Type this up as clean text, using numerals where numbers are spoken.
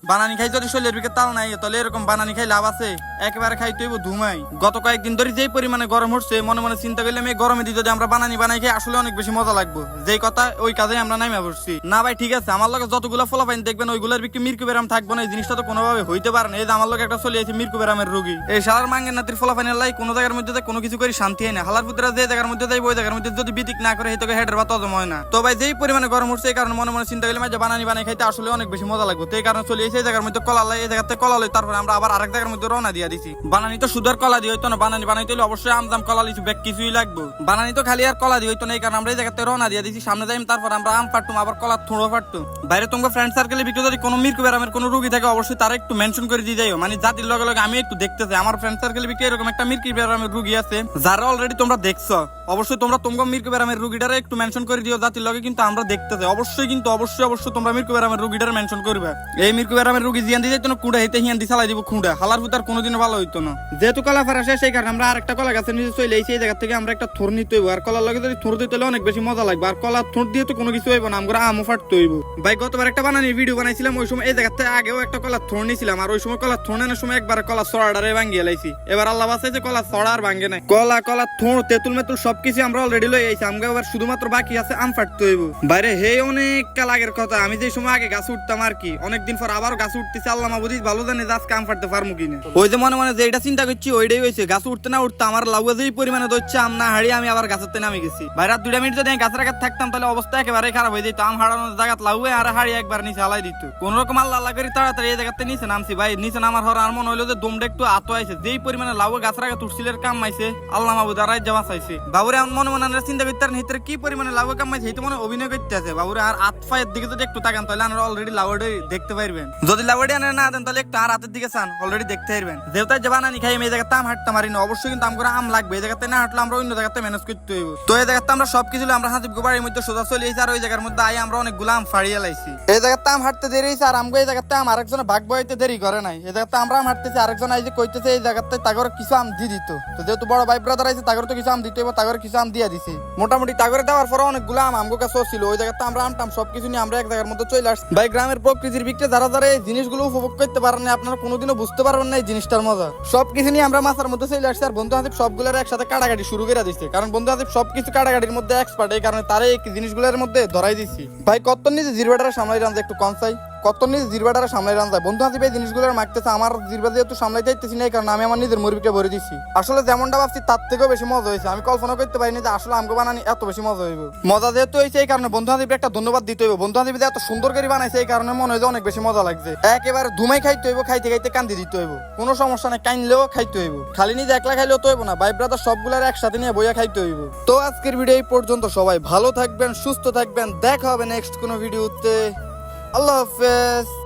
বানানি খাই যদি শরীরের দিকে তাল নাই তাহলে এরকম বানানি খাই লাভ আছে? একেবারে খাইতে হইব ধুমাই। গত কয়েকদিন ধরে যেই পরিমাণে গরম হচ্ছে মনে মনে চিন্তা করলাম এই গরমে দিয়ে যদি আমরা বানানি বানাই খাই আসলে অনেক বেশি মজা লাগবে। যেই কথা ওই কাজে আমরা নামে পড়ছি। না ভাই ঠিক আছে, আমার লগে যতগুলো ফলাফাইন দেখবেন ওইগুলোর বিক্রি মির্কু বেরাম থাকবো না, এই জিনিসটা তো কোনোভাবে হইতে পারে না। এই যে আমার লগে একটা চলে আছে মির্কু বেরামের রোগী, এই সালার মাঙ্গের নাতির ফলাফাইনের লাই কোনো জায়গার মধ্যে কোনো কিছু করে শান্তি হয় না। হালার পুত্রা যে জায়গার মধ্যে যাইব ওই জায়গার মধ্যে যদি বিতিক না করে হেঁটে হেডের বা তজম হয় না। তো ভাই যেই পরিমাণে গরম উঠছে এই কারণে মনে মনে চিন্তা করলাম যে বানানি বানাই খাইতে আসলে অনেক বেশি মজা লাগবে। তো এই কারণে চলে এসে এই জায়গার মধ্যে কলা লাই, এই জায়গাতে কলা লই, তারপরে আমরা আবার আরেক জায়গার মধ্যে রওনা দিয়ে দিছি। বানানি তো শুধু আর কলা দিয়ে হইতো না, বানানি বানাইতে হলে অবশ্যই আমদাম কলা লিচু ব্যাগ কিছুই লাগবে। বানানি তো খালি আর কলা দিয়ে হইতো না, এই কারণে আমরা এই জায়গাতে রওনা দিয়ে দিছি। সামনে যাইম, তারপর আমরা আম ফাটতুম, আবার কলা থোড়ো ফাটতুম। বাইরে তোমার ফ্রেন্ড সার্কেলে বিক্রি যদি কোনো মির্কু বেরামের কোনো রোগী থাকে অবশ্যই তারা একটু মেনশন করে দিয়ে যাইও, মানে জাতির লগে লগে আমি একটু দেখতে চাই আমার ফ্রেন্ড সার্কেলে বিক্রি এরকম একটা মির্কু বেরামের রোগী আছে যারা অলরেডি তোমরা দেখছো। অবশ্যই তোমরা তোমার মির্কু বেরামের রোগীটারে একটু মেনশন করে দিও জাতির লগে, কিন্তু আমরা দেখতে চাই অবশ্যই, কিন্তু অবশ্যই অবশ্যই তোমরা মির্কু বেরামের রোগীটারে মেনশন করবে। এই মির্কু বেরামের রোগী জিয়ান দিয়ে যাইতো না কুড়া হিতে হিয়ান দি চালাই দিব খুঁড়া, হালার ফুতার কোনোদিনও ভালো হইতো না। যেহেতু কলা ফারা শেষ সেই কারণে আমরা আরেকটা কলা গাছের নিচে চলে এসে এই জায়গা থেকে আমরা একটা থোর নিতে হইব। আর কলার লগে যদি থোর দিতে হলে অনেক বেশি মজা লাগবে, আর কলার থোর দিয়ে তো কোনো কিছু হইব না, আমরা আমও ফাটতে হইব। ভাই গতবার একটা বানানি ভিডিও বানাইছিলাম, ওই সময় এই জায়গাতে আগেও একটা কলার থোর নিয়েছিলাম, আর ওই সময় কলার থোর নেওয়ার সময় একবার কলা ছড়াটারে ভাঙ্গিয়ে লাইছি। এবার আল্লাহ বাঁচাই যে কলা ছড়া আর ভাঙ্গে নাই, কলা থোর তেঁতুল মেতুল সবকিছু আমরা অলরেডি লই আইছি। আমরা এবার শুধুমাত্র বাকি আছে আম ফাটতে হইব। বাইরে হে অনেক কাল আগের কথা, আমি যে সময় আগে গাছ উঠতাম আর কি, অনেকদিন পর আবার গাছ উঠতেছে, আল্লাহ মাবুদি ভালো জানে যে আজকে আম ফাটতে পারবো কিনা। ওই যে মনে মনে যে এটা চিন্তা করছি ওইটাই হয়েছে, গাছ উঠতে না উঠতে আমার লাউ যেই পরিমাণে ধরছে আম না হারিয়ে আমি আবার গাছের নামে গেছি। ভাই রাত 2 মিনিট যদি আমি গাছের কাছে থাকতাম তাহলে অবস্থা একেবারে খারাপ হয়ে যেত। আম হারানোর জায়গা লাউয়ে আর হারিয়ে একবার নিচে হালাই দিত। কোন রকম আল্লাহ আল্লাহ করে তাড়াতাড়ি এই জায়গাতে নিচে নামছি। ভাই নিচে নামার হর আর মনে হইলো যে দমটা একটু আতো আইছে, যেই পরিমাণে লাউ গাছের আগে তুলসিলের কাম মাইছে আল্লাহ মাবুদ আর যাওয়া চাইছে। বাবুরে মনে মনে চিন্তা করতে ভিতরে কি পরিমাণে লাউ কাম মাইছে এই তো মনে অভিনয় করতে আছে। বাবুরে আর আতফায়ের দিকে যদি একটু তাকান তাহলে আমরা অলরেডি লাউডে দেখতে পারবেন। যদি লাউডে আনে না দেন তাহলে একটু আর হাতের দিকে চান অলরেডি দেখতে পারবেন। যেহেতু যে বানানি খাই এই জায়গাতে আম হাঁটতে মারি না, অবশ্যই কিন্তু আমরা আম লাগবে। এই জায়গাতে না হাঁটলে আমরা অন্য জায়গাতে ম্যানেজ করতে হইব। তো এই জায়গাতে আমরা সবকিছু আমরা হাসিব বাড়ির মধ্যে সোজা চলে এসেছি, আর ওই জায়গার মধ্যে আই আমরা অনেকগুলো আম ফাড়িয়ে লাইছি। এই জায়গাতে আম হাঁটতে দেরি হয়েছে, আর আমগো এই জায়গাতে আম আরেকজনে ভাগ বইতে দেরি করে নাই। এই জায়গাতে আমরা আম হাঁটতেছি, আরেকজন আইছে কইতেছে এই জায়গাতে তাগর কিছু আম দিয়ে দিত। তো যেহেতু বড় ভাই ব্রাদার আইছে তাগর তো কিছু আম দিতে হইব, তাগর কিছু আম দিয়ে দিছি। মোটামুটি তাগরে দেওয়ার পরে অনেকগুলো আম আমগো কাছে ছিল। ওই জায়গাতে আমরা আমটাম সবকিছু নিয়ে আমরা এক জায়গার মধ্যে চলে আসছি। ভাই গ্রামের প্রকৃতির বিক্রে যারা যারা এই জিনিসগুলো উপভোগ করতে পারেন না আপনারা কোনোদিনও বুঝতে পারবেন না এই জিনিসটার মজা। সবকিছু নিয়ে আমরা মাথার মধ্যে চলে আসছি, আর বন্ধু হাসিব সবগুলোর একসাথে কাটাকাটি শুরু করে দিচ্ছে, কারণ বন্ধু হাসিব সবকিছু কাটাকাটির মধ্যে এক্সপার্ট, এই কারণে তারা এই জিনিসগুলোর মধ্যে ধরাই দিচ্ছি। ভাই কত নিজে জিরবাটারা সামলাই রান একটু কনসাই কত নিজে জিরবাটারা সামলাই রান যায়। বন্ধু হাসিব এই জিনিসগুলো মারতেছে, আমার জিরবা যেহেতু সামলাইতে চাইতেছি না এই কারণে আমি আমার নিজের মুরগিটা ভরে দিচ্ছি। আসলে যেমনটা ভাবছি তার থেকেও বেশি মজা হয়েছে। আমি কল্পনা করতে পারিনি যে আসলে আমগো বানানি এত বেশি মজা হইব। মজা যেহেতু হয়েছে এই কারণে বন্ধু হাসিব একটা ধন্যবাদ দিতে হইব। বন্ধু হাসিব এত সুন্দর করে বানাইছে এই কারণে মনে হয় অনেক বেশি মজা লাগছে। একেবারে ধুমাই খাইতে হইব, খাইতে খাইতে কান্দি দিতে হইব, কোনো সমস্যা নেই, কাইনলেও খাইতে হইব। খালি নিজে একলা খাইলেও তো হইব না, ভাই ব্রাদার সবগুলার একসাথে নিয়ে বইয়া খাইতে হইব। তো আজকের ভিডিও এই পর্যন্ত, সবাই ভালো থাকবেন, সুস্থ থাকবেন, দেখা হবে নেক্সট কোনো ভিডিওতে। আল্লাহ হাফেজ।